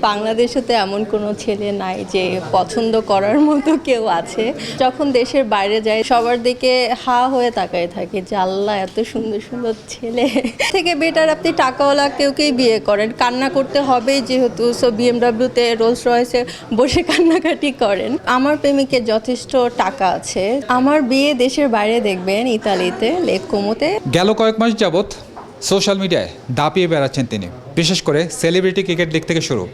বাংলাদেশে তো এমন কোনো ছেলে নাই যে পছন্দ করার মতো কেউ আছে। যখন দেশের বাইরে যায় সবার দিকে হা হয়ে তাকায় থাকে যে আল্লাহ এত সুন্দর সুন্দর ছেলে থেকে বেটার আপনি টাকাওয়ালা কেউকেই বিয়ে করেন, কান্না করতে হবেই যেহেতু। সো বিএমডাব্লিউতে রোলস রয়েসে বসে কান্নাকাটি করেন। আমার প্রেমিকের যথেষ্ট টাকা আছে। আমার বিয়ে দেশের বাইরে দেখবেন, ইতালিতে, লেক কোমোতে। গেল কয়েক মাস যাবৎ সোশ্যাল মিডিয়ায় দাপিয়ে বেড়াচ্ছেন তিনি, বিশেষ করে সেলিব্রিটি ক্রিকেট লিগ থেকে শুরু।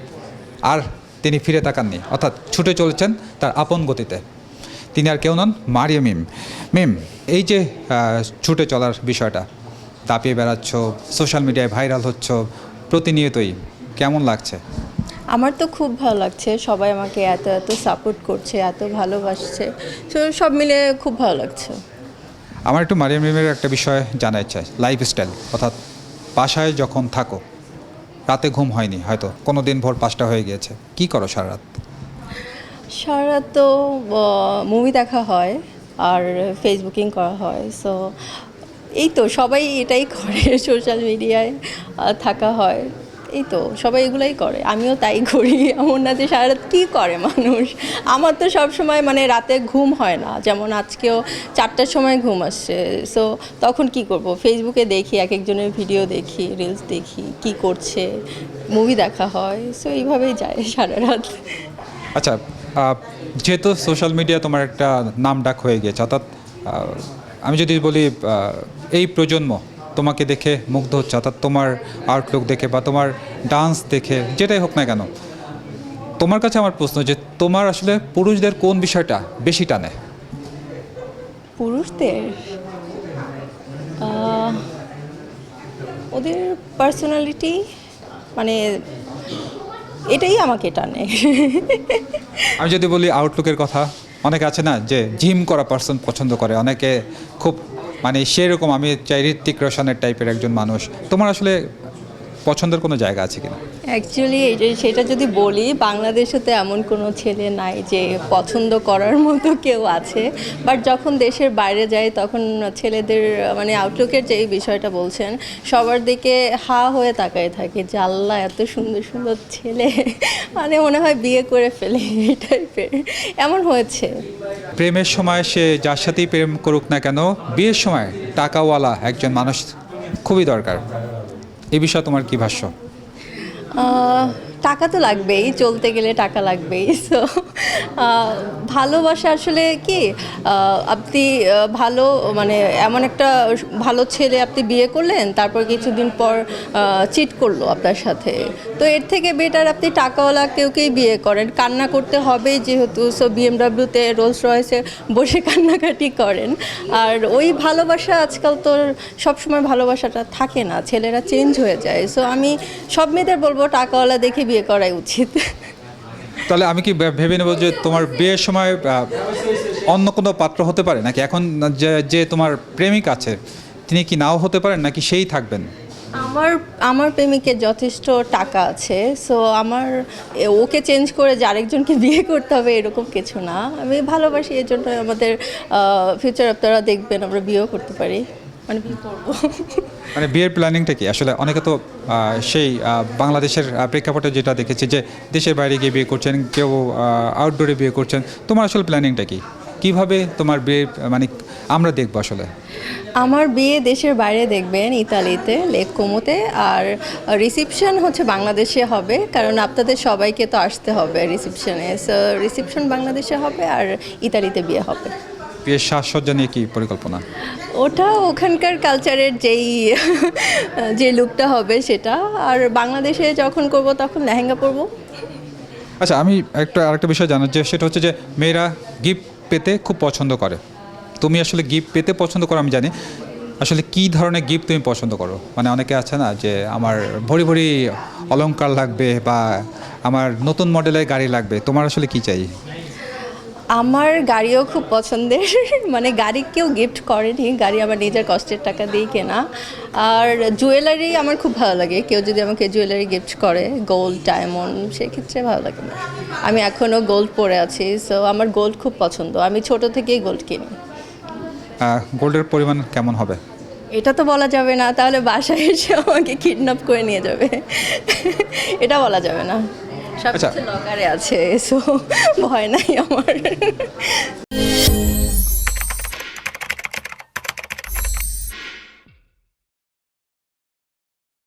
আর তিনি ফিরে তাকাননি, অর্থাৎ ছুটে চলেছেন তার আপন গতিতে। তিনি আর কেউ নন, মারিয়া মিম। মিম, এই যে ছুটে চলার বিষয়টা, দাপিয়ে বেড়াচ্ছ, সোশ্যাল মিডিয়ায় ভাইরাল হচ্ছ প্রতিনিয়তই, কেমন লাগছে? আমার তো খুব ভালো লাগছে, সবাই আমাকে এত এত সাপোর্ট করছে, এত ভালোবাসছে, তো সব মিলে খুব ভালো লাগছে। আমার একটু মারিয়া মিমের একটা বিষয় জানার চাই, লাইফস্টাইল। অর্থাৎ বাসায় যখন থাকো, রাতে ঘুম হয়নি, হয়তো কোনো দিন ভোর 5টা হয়ে গিয়েছে, কি করো সারা রাত? সারা রাত তো মুভি দেখা হয় আর ফেসবুকিং করা হয়। সো এই তো সবাই এটাই করে, সোশ্যাল মিডিয়ায় থাকা হয়, এই তো সবাই এগুলাই করে, আমিও তাই করি। এমন না যে সারা রাত কী করে মানুষ। আমার তো সব সময় মানে রাতে ঘুম হয় না, যেমন আজকেও 4টার সময় ঘুম আসছে। সো তখন কি করব, ফেসবুকে দেখি, এক একজনের ভিডিও দেখি, রিলস দেখি, কি করছে, মুভি দেখা হয়। সো এইভাবেই যায় সারা রাত। আচ্ছা, যেহেতু সোশ্যাল মিডিয়া তোমার একটা নাম ডাক হয়ে গিয়েছে, অর্থাৎ আমি যদি বলি এই প্রজন্ম তোমাকে দেখে মুগ্ধ হচ্ছে, অর্থাৎ তোমার আউটলুক দেখে বা তোমার ডান্স দেখে, যেটাই হোক না কেন, তোমার কাছে আমার প্রশ্ন যে তোমার আসলে পুরুষদের কোন বিষয়টা বেশি টানে? পুরুষদের ওদের পার্সোনালিটি, মানে এটাই আমাকে টানে। আমি যদি বলি আউটলুকের কথা, অনেকে আছে না যে জিম করা পার্সন পছন্দ করে, অনেকে খুব মানে সেরকম আমি চাই ঋত্বিক রোশনের টাইপের একজন মানুষ। তোমার আসলে পছন্দের কোনো জায়গা আছে কিনা? অ্যাকচুয়ালি সেটা যদি বলি, বাংলাদেশে তো এমন কোনো ছেলে নাই যে পছন্দ করার মতো কেউ আছে। বাট যখন দেশের বাইরে যায় তখন ছেলেদের মানে আউটলুকের যে বিষয়টা বলছেন, সবার দিকে হা হয়ে তাকায় থাকে যে আল্লাহ এত সুন্দর সুন্দর ছেলে, মানে মনে হয় বিয়ে করে ফেলে এই টাইপের। এমন হয়েছে। প্রেমের সময় সে যার সাথেই প্রেম করুক না কেন, বিয়ের সময় টাকাওয়ালা একজন মানুষ খুবই দরকার। এই বিষয়ে তোমার কী ভাষ্য? টাকা তো লাগবেই, চলতে গেলে টাকা লাগবেই। সো ভালোবাসা আসলে কি, আপনি ভালো মানে এমন একটা ভালো ছেলে আপনি বিয়ে করলেন, তারপর কিছুদিন পর চিট করলো আপনার সাথে, তো এর থেকে বেটার আপনি টাকাওয়ালা কেউকেই বিয়ে করেন, কান্না করতে হবেই যেহেতু। সো বিএমডাব্লিউতে রোলস রয়েসে বসে কান্নাকাটি করেন। আর ওই ভালোবাসা আজকাল তো সবসময় ভালোবাসাটা থাকে না, ছেলেরা চেঞ্জ হয়ে যায়। সো আমি সব মেয়েদের বলবো টাকাওয়ালা দেখে বিয়ে করাই উচিত। তাহলে আমি কি ভেবে নেব যে তোমার বিয়ের সময় অন্য কোনো পাত্র হতে পারে, নাকি এখন যে যে তোমার প্রেমিক আছে তিনি কি নাও হতে পারেন, নাকি সেই থাকবেন? আমার আমার প্রেমিকের যথেষ্ট টাকা আছে। সো আমার ওকে চেঞ্জ করে যে আরেকজনকে বিয়ে করতে হবে এরকম কিছু না। আমি ভালোবাসি, এর জন্য আমাদের ফিউচার আপনারা দেখবেন আমরা বিয়েও করতে পারি, মানে বিয়ে করবো। মানে বিয়ের প্ল্যানিংটা কি আসলে? অনেকে তো সেই বাংলাদেশের প্রেক্ষাপটে যেটা দেখেছি যে দেশের বাইরে গিয়ে বিয়ে করছেন, কেউ আউটডোরে বিয়ে করছেন। তোমার আসলে প্ল্যানিংটা কি? কিভাবে তোমার বিয়ে মানে আমরা দেখবো আসলে? আমার বিয়ে দেশের বাইরে দেখবেন, ইতালিতে, লেক কোমোতে। আর রিসেপশন হচ্ছে বাংলাদেশে হবে, কারণ আপনাদের সবাইকে তো আসতে হবে রিসেপশনে। সো রিসেপশন বাংলাদেশে হবে আর ইতালিতে বিয়ে হবে। বিয়ের সাজসজ্জা নিয়ে কি পরিকল্পনা? ওটা ওখানকার কালচারের যে লুকটা হবে সেটা। আর বাংলাদেশে যখন করব তখন লেহেঙ্গা পরবো। আচ্ছা, আমি আরেকটা বিষয় জানার যে সেটা হচ্ছে যে মেয়েরা গিফট পেতে খুব পছন্দ করে। তুমি আসলে গিফট পেতে পছন্দ করো আমি জানি, আসলে কী ধরনের গিফট তুমি পছন্দ করো? মানে অনেকে আছে না যে আমার ভরি ভরি অলংকার লাগবে বা আমার নতুন মডেলের গাড়ি লাগবে, তোমার আসলে কী চাই? আমার গাড়িও খুব পছন্দের। মানে গাড়ি কেউ গিফট করেনি, গাড়ি আমার নিজের কষ্টের টাকা দিয়েই কেনা। আর জুয়েলারি আমার খুব ভালো লাগে, কেউ যদি আমাকে জুয়েলারি গিফট করে, গোল্ড, ডায়মন্ড, সেক্ষেত্রে ভালো লাগে না। আমি এখনও গোল্ড পরে আছি, সো আমার গোল্ড খুব পছন্দ, আমি ছোট থেকেই গোল্ড কিনি। গোল্ডের পরিমাণ কেমন হবে? এটা তো বলা যাবে না, তাহলে বাসায় এসে আমাকে কিডন্যাপ করে নিয়ে যাবে। এটা বলা যাবে না। সব আচ্ছা। কিছু লকারে আছে, সো ভয় নাই আমার।